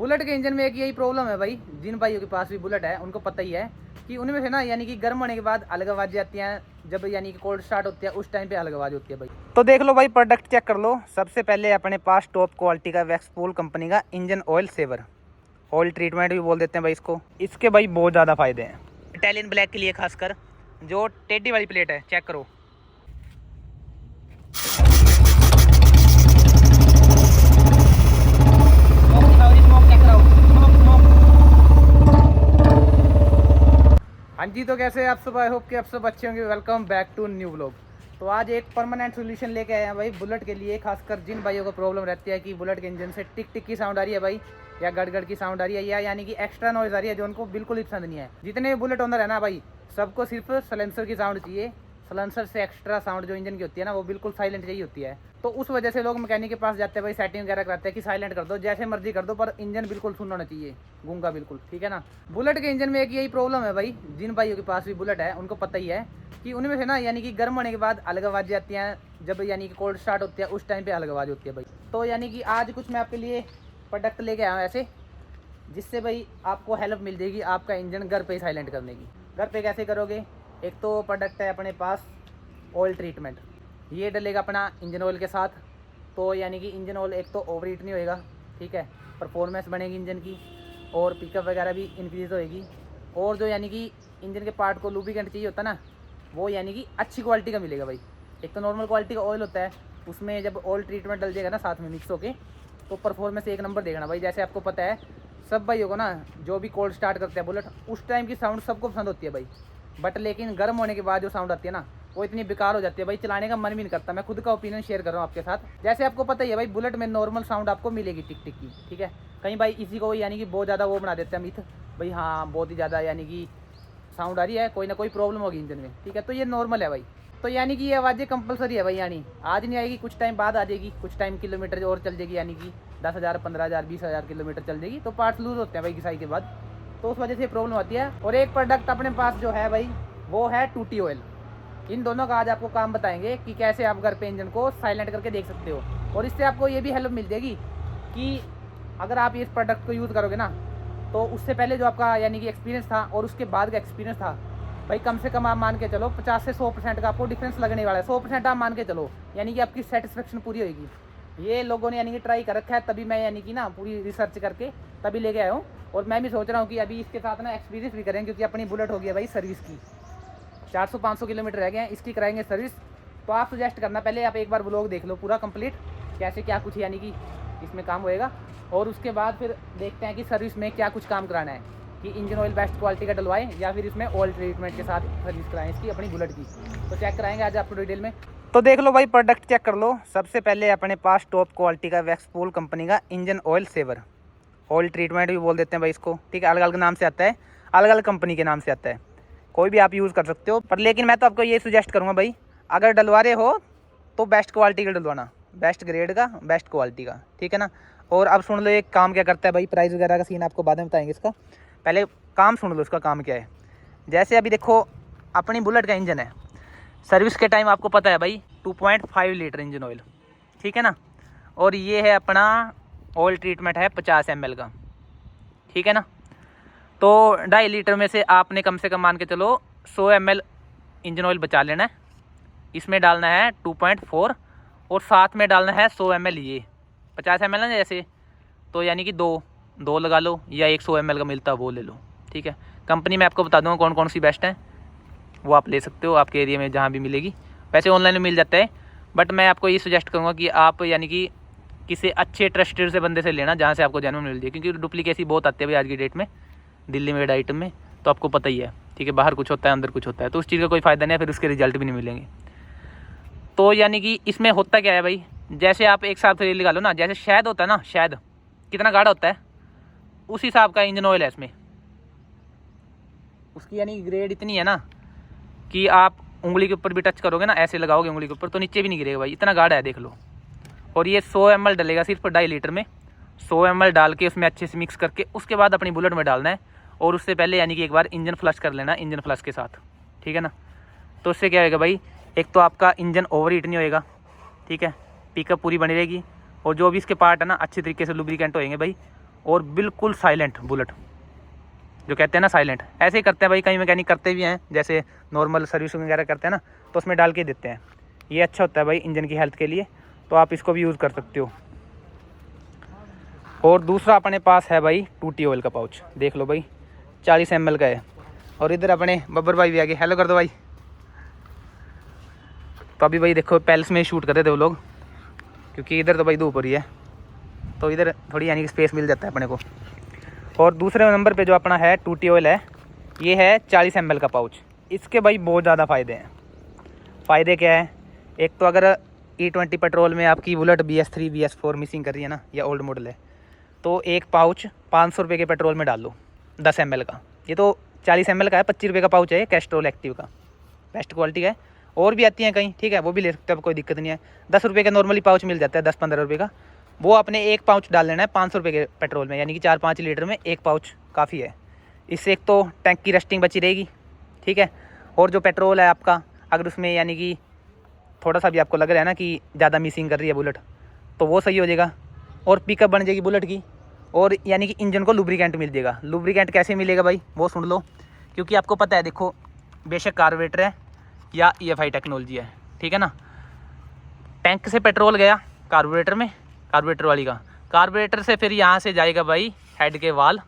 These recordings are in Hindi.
बुलेट के इंजन में एक यही प्रॉब्लम है भाई, जिन भाइयों के पास भी बुलेट है उनको पता ही है कि उनमें से ना यानी कि गर्म होने के बाद अलग आवाज़ आती हैं, जब यानी कि कोल्ड स्टार्ट होती है उस टाइम पे अलग आवाज़ होती है भाई। तो देख लो भाई, प्रोडक्ट चेक कर लो। सबसे पहले अपने पास टॉप क्वालिटी का वैक्सपूल कंपनी का engine oil saver, oil treatment भी बोल देते हैं भाई इसको। इसके भाई बहुत ज़्यादा फायदे हैं इटालियन ब्लैक के लिए, खासकर जो टेढ़ी वाली प्लेट है चेक करो। हाँ जी, तो कैसे आप सब? आई होप कि आप सब अच्छे होंगे। Welcome back to new vlog. तो आज एक परमानेंट सोल्यूशन लेके आए हैं भाई बुलेट के लिए, खासकर जिन भाइयों को प्रॉब्लम रहती है कि बुलेट के इंजन से टिक टिक की साउंड आ रही है भाई, या गड़गड़ की साउंड आ रही है, या यानी कि एक्स्ट्रा नॉइज आ रही है जो उनको बिल्कुल ही पसंद नहीं है। जितने बुलेट ओनर है ना भाई, सबको सिर्फ सलेंसर की साउंड चाहिए। सलेंसर से एक्स्ट्रा साउंड जो इंजन की होती है ना, वो बिल्कुल साइलेंट चाहिए होती है। तो उस वजह से लोग मैकेनिक के पास जाते हैं भाई, सेटिंग वगैरह कराते हैं कि साइलेंट कर दो, जैसे मर्जी कर दो, पर इंजन बिल्कुल सुनना होना चाहिए, गूंगा बिल्कुल, ठीक है ना। बुलेट के इंजन में एक यही प्रॉब्लम है भाई, जिन भाइयों के पास भी बुलेट है उनको पता ही है कि उनमें से ना यानी कि गर्म होने के बाद अलग आवाज़ें आती हैं, जब यानी कि कोल्ड स्टार्ट होती है उस टाइम पे अलग आवाज़ होती है भाई। तो यानी कि आज कुछ मैं आपके लिए प्रोडक्ट लेके आया हूँ ऐसे, जिससे भाई आपको हेल्प मिल जाएगी आपका इंजन घर पे ही साइलेंट करने की। घर पे कैसे करोगे? एक तो प्रोडक्ट है अपने पास ऑयल ट्रीटमेंट, ये डलेगा अपना इंजन ऑयल के साथ। तो यानी कि इंजन ऑयल एक तो ओवर हीट नहीं होएगा, ठीक है, परफॉर्मेंस बढ़ेगी इंजन की, और पिकअप वगैरह भी इंक्रीज़ होएगी। और जो यानी कि इंजन के पार्ट को लुब्रिकेंट चाहिए होता है ना, वो यानी कि अच्छी क्वालिटी का मिलेगा भाई। एक तो नॉर्मल क्वालिटी का ऑयल होता है, उसमें जब ऑयल ट्रीटमेंट डल जाएगा ना साथ में मिक्स होके, तो परफॉर्मेंस एक नंबर देखना भाई। जैसे आपको पता है सब भाइयों को ना, जो भी कोल्ड स्टार्ट करते हैं बुलेट, उस टाइम की साउंड सबको पसंद होती है भाई, बट लेकिन गर्म होने के बाद जो साउंड आती है ना, वो इतनी बेकार हो जाती है भाई, चलाने का मन भी नहीं करता। मैं खुद का ओपिनियन शेयर कर रहा हूँ आपके साथ। जैसे आपको पता ही है भाई, बुलेट में नॉर्मल साउंड आपको मिलेगी टिक टिक की, ठीक है। कहीं भाई इसी को यानी कि बहुत ज़्यादा वो बना देते हैं मिथ भाई, हाँ बहुत ही ज़्यादा यानी कि साउंड आ रही है, कोई ना कोई प्रॉब्लम होगी इंजन में, ठीक है। तो ये नॉर्मल है भाई। तो यानी कि ये आवाज़ें कंपलसरी है भाई, यानी आज नहीं आएगी, कुछ टाइम बाद आ जाएगी, कुछ टाइम किलोमीटर और चल जाएगी, यानी कि 10,000 15,000 20,000 किलोमीटर चल जाएगी, तो पार्ट्स लूज होते हैं भाई घिसाई के बाद, तो उस वजह से प्रॉब्लम आती है। और एक प्रोडक्ट अपने पास जो है भाई, वो है टूटी ऑयल। इन दोनों का आज आपको काम बताएंगे कि कैसे आप घर पे इंजन को साइलेंट करके देख सकते हो। और इससे आपको ये भी हेल्प मिल जाएगी कि अगर आप इस प्रोडक्ट को यूज़ करोगे ना, तो उससे पहले जो आपका यानी कि एक्सपीरियंस था और उसके बाद का एक्सपीरियंस था भाई, कम से कम आप मान के चलो 50 से 100% का आपको डिफरेंस लगने वाला है। 100% आप मान के चलो, यानी कि आपकी सेटिस्फेक्शन पूरी होगी। ये लोगों ने यानी कि ट्राई कर रखा है, तभी मैं यानी कि ना पूरी रिसर्च करके तभी लेके आया हूँ। और मैं भी सोच रहा हूँ कि अभी इसके साथ ना एक्सपीरियंस भी करें, क्योंकि अपनी बुलेट हो गई है भाई सर्विस की, 400-500 किलोमीटर रह गए हैं, इसकी कराएंगे सर्विस। तो आप सजेस्ट करना, पहले आप एक बार ब्लॉग देख लो पूरा कंप्लीट, कैसे क्या कुछ यानी कि इसमें काम होएगा, और उसके बाद फिर देखते हैं कि सर्विस में क्या कुछ काम कराना है, कि इंजन ऑयल बेस्ट क्वालिटी का डलवाएं या फिर इसमें ऑयल ट्रीटमेंट के साथ सर्विस कराएं इसकी अपनी बुलेट की। तो चेक कराएंगे आज आपको डिटेल में। तो देख लो भाई, प्रोडक्ट चेक कर लो। सबसे पहले अपने पास टॉप क्वालिटी का वैक्सपूल कंपनी का engine oil saver, oil treatment भी बोल देते हैं भाई इसको, ठीक है। अलग अलग नाम से आता है, अलग अलग कंपनी के नाम से आता है, कोई भी आप यूज़ कर सकते हो। पर लेकिन मैं तो आपको ये सुजेस्ट करूँगा भाई, अगर डलवा रहे हो तो बेस्ट क्वालिटी का डलवाना, बेस्ट ग्रेड का, बेस्ट क्वालिटी का, ठीक है ना। और अब सुन लो एक काम क्या करता है भाई, प्राइस वगैरह का सीन आपको बाद में बताएंगे इसका, पहले काम सुन लो इसका काम क्या है। जैसे अभी देखो अपनी बुलेट का इंजन है, सर्विस के टाइम आपको पता है भाई 2.5 लीटर इंजन ऑयल, ठीक है ना। और ये है अपना ऑयल ट्रीटमेंट है 50 ml का, ठीक है ना। तो 2.5 लीटर में से आपने कम से कम मान के चलो 100 ml इंजन ऑयल बचा लेना है, इसमें डालना है 2.4, और साथ में डालना है 100 ml ये 50 ml ना जैसे, तो यानी कि दो लगा लो, या एक 100 ml का मिलता है वो ले लो, ठीक है। कंपनी में आपको बता दूँगा कौन कौन सी बेस्ट है, वो आप ले सकते हो आपके एरिया में जहाँ भी मिलेगी। वैसे ऑनलाइन में मिल जाता है, बट मैं आपको ये सजेस्ट करूँगा कि आप यानी कि किसी अच्छे ट्रस्टेड से बंदे से लेना, जहाँ से आपको जेन्युइन मिल जाए, क्योंकि डुप्लीकेसी बहुत आते हैं भाई आज की डेट में दिल्ली में आइटम में, तो आपको पता ही है, ठीक है। बाहर कुछ होता है अंदर कुछ होता है, तो उस चीज़ का कोई फ़ायदा नहीं है, फिर उसके रिजल्ट भी नहीं मिलेंगे। तो यानी कि इसमें होता क्या है भाई, जैसे आप एक हिसाब से लगा लो ना, जैसे शहद होता है ना, शहद कितना गाढ़ा होता है, उस हिसाब का इंजन ऑयल है इसमें। उसकी यानी ग्रेड इतनी है ना कि आप उंगली के ऊपर भी टच करोगे ना, ऐसे लगाओगे उंगली के ऊपर, तो नीचे भी नहीं गिरेगा भाई, इतना गाढ़ा है, देख लो। और ये 100 ml डलेगा सिर्फ 2.5 लीटर में। 100 ml डाल के उसमें अच्छे से मिक्स करके उसके बाद अपनी बुलेट में डालना है, और उससे पहले यानी कि एक बार इंजन फ्लश कर लेना, इंजन फ्लश के साथ, ठीक है ना। तो उससे क्या होगा भाई, एक तो आपका इंजन ओवर हीट नहीं होएगा, ठीक है, पिकअप पूरी बनी रहेगी, और जो भी इसके पार्ट है ना अच्छे तरीके से लुब्रिकेंट होएंगे भाई, और बिल्कुल साइलेंट बुलेट, जो कहते हैं ना साइलेंट, ऐसे ही करते हैं भाई, कई मैकेनिक करते भी हैं, जैसे नॉर्मल सर्विसिंग वगैरह करते हैं ना, तो उसमें डाल के देते हैं। ये अच्छा होता है भाई इंजन की हेल्थ के लिए, तो आप इसको भी यूज़ कर सकते हो। और दूसरा अपने पास है भाई टूटी ऑयल का पाउच, देख लो भाई 40 ml का है। और इधर अपने बब्बर भाई भी आ गए, हेलो कर दो भाई। तो अभी भाई देखो पैलेस में शूट कर रहे थे वो लोग, क्योंकि इधर तो भाई धूप हो रही है, तो इधर थोड़ी यानी कि स्पेस मिल जाता है अपने को। और दूसरे नंबर पे जो अपना है टूटी ऑयल है, ये है 40 ml का पाउच। इसके भाई बहुत ज़्यादा फ़ायदे हैं। फ़ायदे क्या है, एक तो अगर E20 पेट्रोल में आपकी बुलेट BS3 BS4 मिसिंग कर रही है ना, या ओल्ड मॉडल है, तो एक पाउच 500 रुपये के पेट्रोल में डाल लो 10 ml का। ये तो 40 ml का है, 25 रुपये का पाउच है कैस्ट्रोल एक्टिव का, बेस्ट क्वालिटी का है। और भी आती हैं कहीं, ठीक है, वो भी ले सकते हो, अब कोई दिक्कत नहीं है। 10 रुपये का नॉर्मली पाउच मिल जाता है, 10-15 रुपये का। वो आपने एक पाउच डाल लेना है 500 रुपये के पेट्रोल में, यानी कि 4-5 लीटर में एक पाउच काफ़ी है। इससे एक तो टैंक की रस्टिंग बची रहेगी, ठीक है। और जो पेट्रोल है आपका, अगर उसमें यानी कि थोड़ा सा भी आपको लग रहा है ना कि ज़्यादा मिसिंग कर रही है बुलेट, तो वो सही हो जाएगा। और पिकअप बन जाएगी बुलेट की, और यानी कि इंजन को लुब्रिकेंट मिल जाएगा। लुब्रिकेंट कैसे मिलेगा भाई, वो सुन लो, क्योंकि आपको पता है, देखो बेशक कार्बोरेटर है या EFI टेक्नोलॉजी है, ठीक है ना। टैंक से पेट्रोल गया कार्बोरेटर में, कार्बोरेटर वाली का, कार्बोरेटर से फिर यहाँ से जाएगा भाई हेड के वाल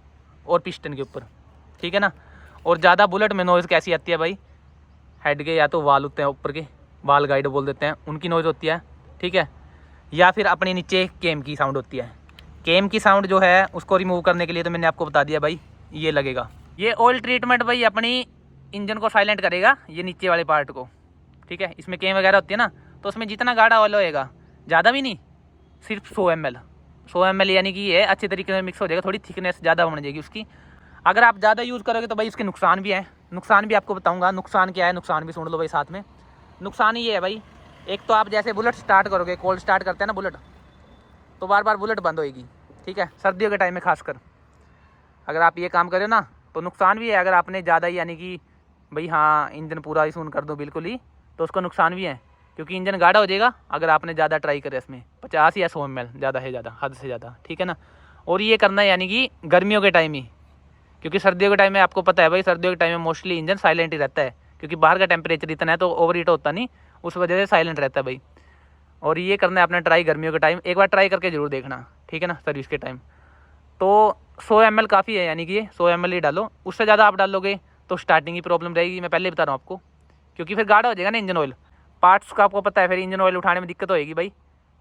और पिस्टन के ऊपर, ठीक है ना। और ज़्यादा बुलेट में नॉइज़ कैसी आती है भाई, हेड के या तो वाल होते हैं ऊपर के, वाल गाइड बोल देते हैं, उनकी नॉइज़ होती है, ठीक है। या फिर अपने नीचे केम की साउंड होती है। केम की साउंड जो है उसको रिमूव करने के लिए तो मैंने आपको बता दिया भाई, ये लगेगा। ये ऑयल ट्रीटमेंट भाई अपनी इंजन को साइलेंट करेगा, ये नीचे वाले पार्ट को, ठीक है। इसमें केम वगैरह होती है ना, तो उसमें जितना गाढ़ा ऑयल होएगा, ज़्यादा भी नहीं, सिर्फ 100 ml यानी कि ये अच्छे तरीके से मिक्स हो जाएगा, थोड़ी थिकनेस ज़्यादा बन जाएगी उसकी। अगर आप ज़्यादा यूज़ करोगे तो भाई इसके नुकसान भी हैं, नुकसान भी आपको बताऊँगा। नुकसान क्या है, नुकसान भी सुन लो भाई साथ में। नुकसान ये है भाई, एक तो आप जैसे बुलेट स्टार्ट करोगे, कोल्ड स्टार्ट करते हैं ना बुलेट, तो बार बार बुलेट बंद होएगी, ठीक है, सर्दियों के टाइम में खासकर अगर आप ये काम करें ना, तो नुकसान भी है। अगर आपने ज़्यादा ही यानी कि भाई हाँ इंजन पूरा ही सून कर दो बिल्कुल ही, तो उसका नुकसान भी है, क्योंकि इंजन गाढ़ा हो जाएगा अगर आपने ज़्यादा ट्राई करे इसमें 50 या 100 ml, ज़्यादा है ज़्यादा, हद से ज़्यादा, ठीक है ना। और ये करना है यानी कि गर्मियों के टाइम ही, क्योंकि सर्दियों के टाइम में आपको पता है भाई, सर्दियों के टाइम में मोस्टली इंजन साइलेंट ही रहता है, क्योंकि बाहर का टेम्परेचर इतना है तो ओवर हीट होता नहीं, उस वजह से साइलेंट रहता है भाई। और ये करना है अपना ट्राई गर्मियों के टाइम, एक बार ट्राई करके जरूर देखना, ठीक है ना, सर्विस के टाइम। तो 100 ml काफ़ी है, यानी कि ये 100 ml ही डालो, उससे ज़्यादा आप डालोगे तो स्टार्टिंग की प्रॉब्लम रहेगी, मैं पहले बता रहा हूँ आपको, क्योंकि फिर गाढ़ा हो जाएगा ना इंजन ऑयल, पार्ट्स का आपको पता है, फिर इंजन ऑयल उठाने में दिक्कत होएगी भाई,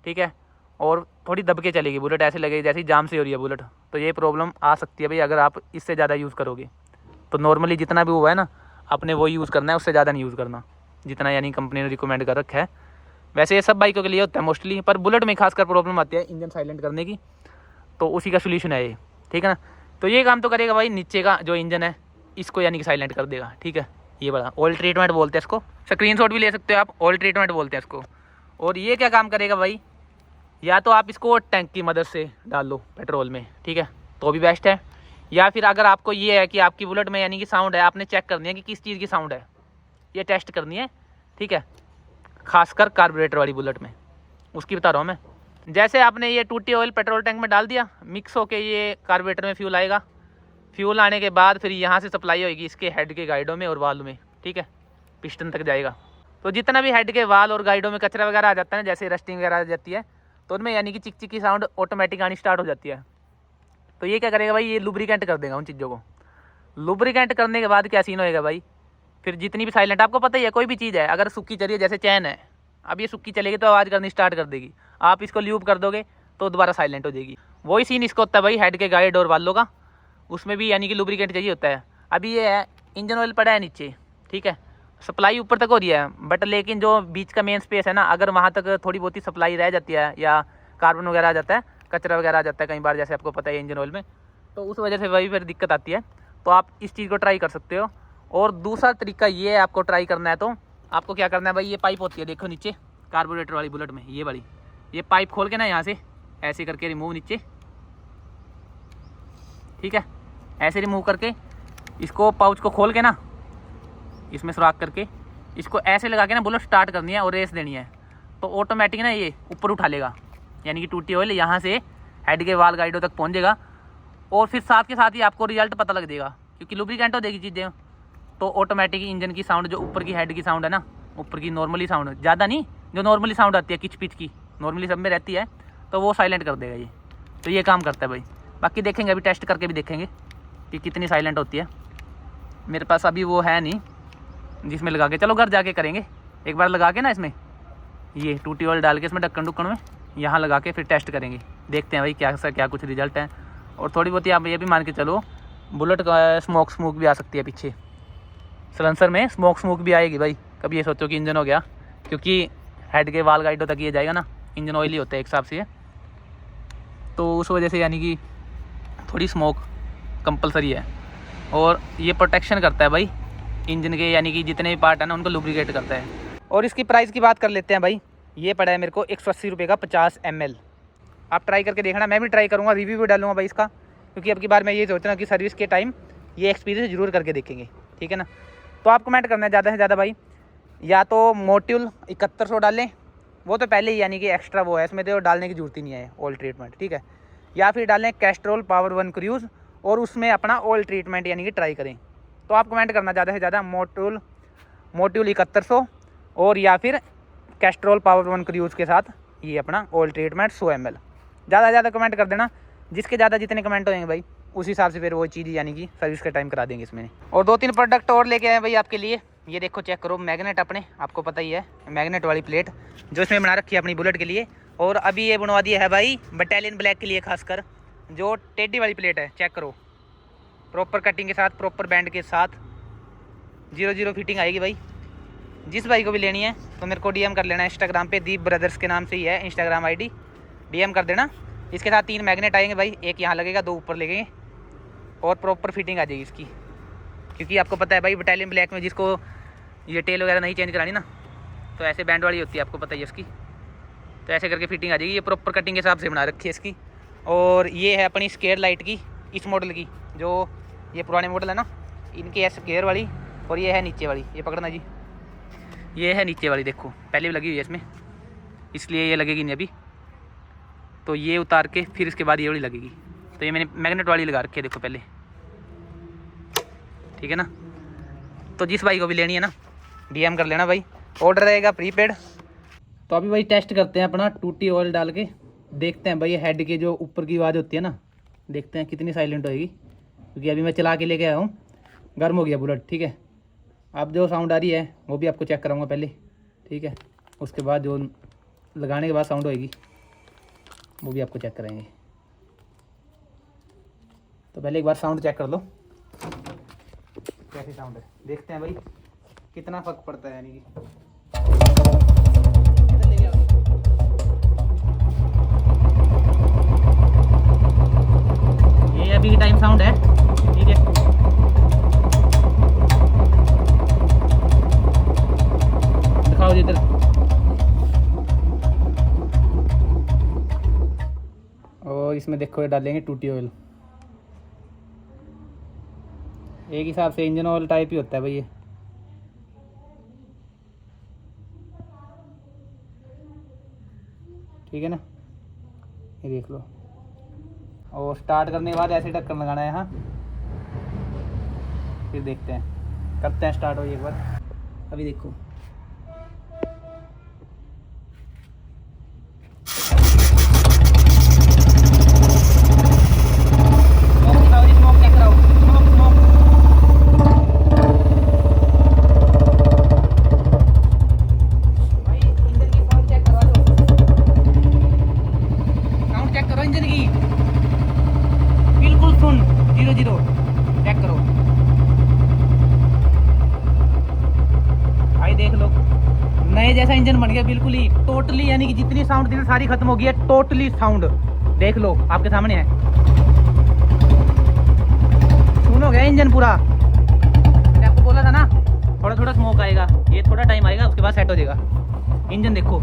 ठीक है। और थोड़ी दब के चलेगी बुलेट, ऐसे लगेगी जैसे जाम से हो रही है बुलेट, तो ये प्रॉब्लम आ सकती है भाई अगर आप इससे ज़्यादा यूज़ करोगे। तो नॉर्मली जितना भी हुआ है ना, आपने वो यूज़ करना है, उससे ज़्यादा नहीं यूज़ करना, जितना यानी कंपनी ने रिकमेंड कर रखा है। वैसे ये सब बाइकों के लिए होता है मोस्टली, पर बुलेट में खासकर प्रॉब्लम आती है इंजन साइलेंट करने की, तो उसी का सोल्यूशन है ये, ठीक है ना। तो ये काम तो करेगा भाई, नीचे का जो इंजन है इसको यानी कि साइलेंट कर देगा, ठीक है। ये बड़ा ऑयल ट्रीटमेंट बोलते हैं इसको, स्क्रीनशॉट भी ले सकते हो आप, ऑयल ट्रीटमेंट बोलते हैं इसको। और ये क्या काम करेगा भाई, या तो आप इसको टैंक की मदद से डाल लो पेट्रोल में, ठीक है, तो भी बेस्ट है। या फिर अगर आपको ये है कि आपकी बुलेट में यानी कि साउंड है, आपने चेक करनी है कि किस चीज़ की साउंड है, ये टेस्ट करनी है, ठीक है, खासकर कार्बोरेटर वाली बुलेट में, उसकी बता रहा हूँ मैं। जैसे आपने ये टूटी ऑयल पेट्रोल टैंक में डाल दिया, मिक्स होके ये कार्बोरेटर में फ्यूल आएगा, फ्यूल आने के बाद फिर यहाँ से सप्लाई होगी इसके हेड के गाइडों में और वाल में, ठीक है, पिस्टन तक जाएगा। तो जितना भी हेड के वाल और गाइडों में कचरा वगैरह आ जाता है, जैसे रस्टिंग वगैरह आ जाती है, तो उनमें यानी कि चिक चिक की साउंड ऑटोमेटिक आनी स्टार्ट हो जाती है। तो ये क्या करेगा भाई, ये लुब्रिकेंट कर देगा उन चीज़ों को। लुब्रिकेंट करने के बाद क्या सीन होएगा भाई, फिर जितनी भी साइलेंट, आपको पता ही है कोई भी चीज़ है अगर सूखी चल रही है, जैसे चैन है, अब ये सूखी चलेगी तो आवाज़ करनी स्टार्ट कर देगी, आप इसको ल्यूब कर दोगे तो दोबारा साइलेंट हो जाएगी। वही सीन इसको होता है भाई हेड के गाइड और वालों का, उसमें भी यानी कि लुब्रिकेंट चाहिए होता है। अभी ये है इंजन ऑयल पड़ा है नीचे, ठीक है, सप्लाई ऊपर तक हो रही है, बट लेकिन जो बीच का मेन स्पेस है ना, अगर वहाँ तक थोड़ी बहुत ही सप्लाई रह जाती है या कार्बन वगैरह आ जाता है, कचरा वगैरह आ जाता है कई बार, जैसे आपको पता है इंजन ऑयल में, तो उस वजह से वही फिर दिक्कत आती है। तो आप इस चीज़ को ट्राई कर सकते हो। और दूसरा तरीका ये है, आपको ट्राई करना है तो आपको क्या करना है भाई, ये पाइप होती है देखो नीचे कार्बोरेटर वाली बुलेट में, ये वाली, ये पाइप खोल के ना यहाँ से ऐसे करके रिमूव नीचे, ठीक है, ऐसे रिमूव करके इसको पाउच को खोल के ना इसमें सुराख करके इसको ऐसे लगा के ना बुलेट स्टार्ट करनी है और रेस देनी है, तो ऑटोमेटिक ना ये ऊपर उठा लेगा, यानी कि टूटी ऑयल यहाँ से हेड के वाल गाइडों तक पहुँच जाएगा। और फिर साथ के साथ ही आपको रिजल्ट पता लग जाएगा, क्योंकि लुब्रिकेंट हो देगी चीज़ें तो ऑटोमेटिक इंजन की साउंड जो ऊपर की हेड की साउंड है ना, ऊपर की नॉर्मली साउंड, ज़्यादा नहीं, जो नॉर्मली साउंड आती है किच पिच की, नॉर्मली सब में रहती है, तो वो साइलेंट कर देगा ये। तो ये काम करता है भाई। बाकी देखेंगे, अभी टेस्ट करके भी देखेंगे कि कितनी साइलेंट होती है। मेरे पास अभी वो है नहीं जिसमें लगा के, चलो घर जाके करेंगे एक बार लगा के ना इसमें, ये टूटी ऑयल डाल के इसमें ढक्कन ढुक्कन में यहाँ लगा के फिर टेस्ट करेंगे, देखते हैं भाई क्या कुछ रिजल्ट है। और थोड़ी बहुत आप ये भी मान के चलो, बुलेट का स्मोक भी आ सकती है पीछे, सलेंसर में स्मोक भी आएगी भाई। कभी ये सोचो कि इंजन हो गया, क्योंकि हेड के वाल गाइडों तक ये जाएगा ना, इंजन ऑयल ही होता है एक हिसाब से, तो उस वजह से यानी कि थोड़ी स्मोक कंपलसरी है। और ये प्रोटेक्शन करता है भाई इंजन के, यानी कि जितने भी पार्ट है ना उनको लुब्रिकेट करता है। और इसकी प्राइस की बात कर लेते हैं भाई। ये पड़ा है मेरे को 180 रुपये का 50 ml। आप ट्राई करके देखना, मैं भी ट्राई करूँगा, रिव्यू भी डालूंगा भाई इसका, क्योंकि अब की बार मैं ये सोच रहा हूँ कि सर्विस के टाइम ये एक्सपीरियंस जरूर करके देखेंगे, ठीक है ना। तो आप कमेंट करना है ज़्यादा से ज़्यादा भाई, या तो मोट्यूल 7100 डालें, वो तो पहले ही यानी कि एक्स्ट्रा वो है, इसमें तो डालने की जरूरत ही नहीं है ऑयल ट्रीटमेंट, ठीक है। या फिर डालें कैस्ट्रोल पावर 1 क्रूज़ और उसमें अपना ऑयल ट्रीटमेंट यानी कि ट्राई करें। तो आप कमेंट करना ज़्यादा से ज़्यादा मोट्यूल 7100 और या फिर कैस्ट्रोल पावर 1 क्रूज़ के साथ ये अपना ऑयल ट्रीटमेंट 100 ml। ज़्यादा से ज़्यादा कमेंट कर देना, जिसके ज़्यादा जितने कमेंट होंगे भाई उस हिसाब से फिर वो चीज़ यानी कि सर्विस के टाइम करा देंगे इसमें। और 2-3 प्रोडक्ट और लेके आए भाई आपके लिए। ये देखो चेक करो, मैग्नेट अपने, आपको पता ही है मैग्नेट वाली प्लेट जो इसमें बना रखी है अपनी बुलेट के लिए। और अभी ये बनवा दिया है भाई बटालियन ब्लैक के लिए खासकर, जो टेडी वाली प्लेट है, चेक करो, प्रॉपर कटिंग के साथ, प्रॉपर बैंड के साथ, 0-0 फिटिंग आएगी भाई। जिस भाई को भी लेनी है तो मेरे को डीएम कर लेना इंस्टाग्राम पे, दीप ब्रदर्स के नाम से ही है इंस्टाग्राम आईडी, डीएम कर देना। इसके साथ 3 मैग्नेट आएंगे भाई, एक यहाँ लगेगा, 2 ऊपर लगेंगे और प्रॉपर फिटिंग आ जाएगी इसकी। क्योंकि आपको पता है भाई बटालियन ब्लैक में जिसको ये टेल वगैरह नहीं चेंज करानी ना, तो ऐसे बैंड वाली होती है, आपको पता ही है इसकी। तो ऐसे करके फिटिंग आ जाएगी, ये प्रॉपर कटिंग के हिसाब से बना रखी है इसकी। और ये है अपनी स्केयर लाइट की, इस मॉडल की, जो ये पुराने मॉडल है ना इनकी है स्केयर वाली, और ये है नीचे वाली, ये पकड़ना जी, ये है नीचे वाली, देखो पहले भी लगी हुई है इसमें, इसलिए ये लगेगी नहीं अभी। तो ये उतार के फिर इसके बाद ये वाली लगेगी। तो ये मैंने मैग्नेट वाली लगा रखी है, देखो पहले, ठीक है ना। तो जिस भाई को भी लेनी है ना डीएम कर लेना भाई, ऑर्डर रहेगा प्रीपेड। तो अभी भाई टेस्ट करते हैं अपना टूटी ऑयल डाल के, देखते हैं भाई हेड के जो ऊपर की आवाज़ होती है ना, देखते हैं कितनी साइलेंट होएगी। क्योंकि अभी मैं चला के लेके आया हूँ, गर्म हो गया बुलेट, ठीक है। अब जो साउंड आ रही है वो भी आपको चेक कराऊंगा पहले, ठीक है। उसके बाद जो लगाने के बाद साउंड होएगी वो भी आपको चेक कराएंगे। तो पहले एक बार साउंड चेक कर लो कैसी साउंड है, देखते हैं भाई कितना फर्क पड़ता है। यानी कि ये अभी टाइम साउंड है, ठीक है। दिखाओ इधर, और इसमें देखो ये डालेंगे टूटी ऑयल, एक हिसाब से इंजन ऑयल टाइप ही होता है भाई ये। ठीक है ना, ये देख लो। और स्टार्ट करने के बाद ऐसे ढक्कन लगाना है यहाँ, फिर देखते हैं, करते हैं स्टार्ट हो एक बार। अभी देखो इंजन की बिल्कुल सुन, 0-0 चेक करो भाई, देख लो नए जैसा इंजन बन गया बिल्कुल ही, टोटली। यानी कि जितनी साउंड थी सारी खत्म हो गई है, टोटली साउंड देख लो, आपके सामने है, सुन हो गया इंजन पूरा। मैं आपको बोला था ना थोड़ा थोड़ा स्मोक आएगा, ये थोड़ा टाइम आएगा, उसके बाद सेट हो जाएगा। इंजन देखो,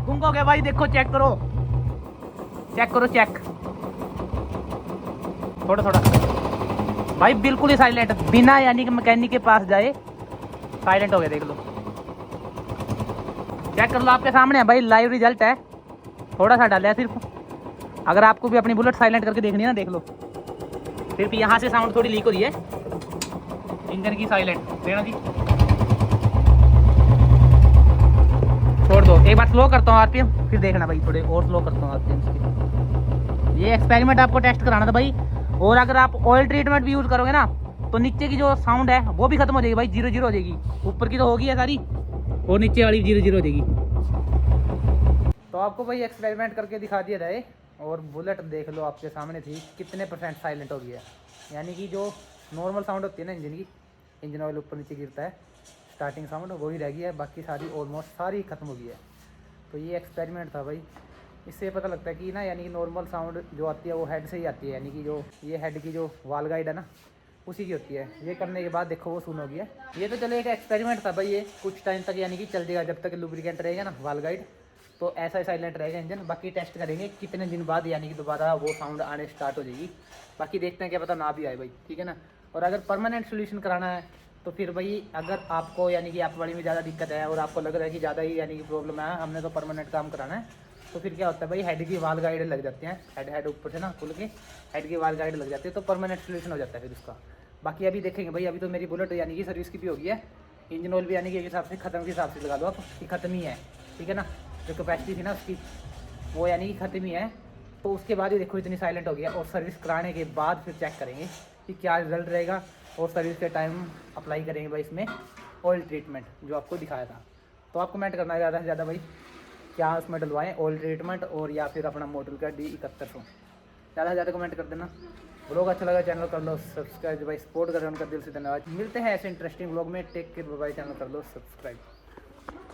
गुंग हो गया भाई, देखो चेक करो, चेक करो, चेक थोड़ा थोड़ा भाई, बिल्कुल ही साइलेंट, बिना यानी कि मैकेनिक के पास जाए साइलेंट हो गया, देख लो। चेक कर लो, आपके सामने है भाई, लाइव रिजल्ट है। थोड़ा सा डाला है सिर्फ। अगर आपको भी अपनी बुलेट साइलेंट करके देखनी है ना, देख लो। सिर्फ यहाँ से साउंड थोड़ी लीक हो रही है इंजन की। साइलेंट देना जी, छोड़ दो। एक बार स्लो करता हूँ आरपीएम, फिर देखना भाई, थोड़े और स्लो करता हूँ आरपीएम इसके। ये एक्सपेरिमेंट आपको टेस्ट कराना था भाई। और अगर आप ऑयल ट्रीटमेंट भी यूज़ करोगे ना, तो नीचे की जो साउंड है वो भी खत्म हो जाएगी भाई, 0-0 हो जाएगी। ऊपर की तो होगी है सारी, और नीचे वाली 0-0 हो जाएगी। तो आपको भाई एक्सपेरिमेंट करके दिखा दिया जाए। और बुलेट देख लो आपके सामने थी, कितने % साइलेंट हो गया है। यानी कि जो नॉर्मल साउंड होती है ना इंजन की, इंजन ऑयल ऊपर नीचे गिरता है, स्टार्टिंग साउंड वही रह गई है, बाकी सारी ऑलमोस्ट सारी खत्म हो गई है। तो ये एक्सपेरिमेंट था भाई। इससे पता लगता है कि ना, यानी कि नॉर्मल साउंड जो आती है वो हेड से ही आती है। यानी कि जो ये हेड की जो वाल गाइड है ना, उसी की होती है। ये करने के बाद देखो वो सुन हो गया। ये तो चलो एक एक्सपेरिमेंट था भाई, ये कुछ टाइम तक यानी कि चल जाएगा, जब तक लुब्रिकेंट रहेगा ना वाल गाइड, तो ऐसा ही साइलेंट रहेगा इंजन। बाकी टेस्ट करेंगे कितने दिन बाद, यानी कि दोबारा वो साउंड आने स्टार्ट हो जाएगी। बाकी देखते हैं, क्या पता ना भी आए भाई, ठीक है ना। और अगर परमानेंट सोल्यूशन कराना है तो फिर भाई, अगर आपको यानी कि आप वाली में ज़्यादा दिक्कत है और आपको लग रहा है कि ज़्यादा ही यानी कि प्रॉब्लम है, हमने तो परमानेंट काम कराना है, तो फिर क्या होता है भाई, हेड की वाल गाइड लग जाती हैं। हेड ऊपर से ना खुल के हेड की वाल गाइड लग जाती है, तो परमानेंट सोल्यूशन हो जाता है फिर उसका। बाकी अभी देखेंगे भाई, अभी तो मेरी बुलेट यानी कि सर्विस की भी होगी है। इंजन ऑयल भी यानी कि एक हिसाब से ख़त्म के हिसाब से लगा दो आप कि ख़त्म ही है, ठीक है ना। जो कैपेसिटी थी ना उसकी, वो यानी कि ख़त्म ही है। तो उसके बाद ही देखो इतनी साइलेंट हो गया। और सर्विस कराने के बाद फिर चेक करेंगे कि क्या रिजल्ट रहेगा। और सर्विस के टाइम अप्लाई करेंगे भाई इसमें ऑयल ट्रीटमेंट, जो आपको दिखाया था। तो आप कमेंट करना ज़्यादा से ज़्यादा भाई, क्या उसमें डलवाएं, ऑयल ट्रीटमेंट और या फिर अपना मॉडल का D7100। ज़्यादा से ज़्यादा कमेंट कर देना। ब्लॉग अच्छा लगा चैनल कर लो सब्सक्राइब भाई, सपोर्ट कर रहे हैं उनका दिल से धन्यवाद। मिलते हैं ऐसे इंटरेस्टिंग ब्लॉग में। Take care, bye. चैनल कर लो सब्सक्राइब।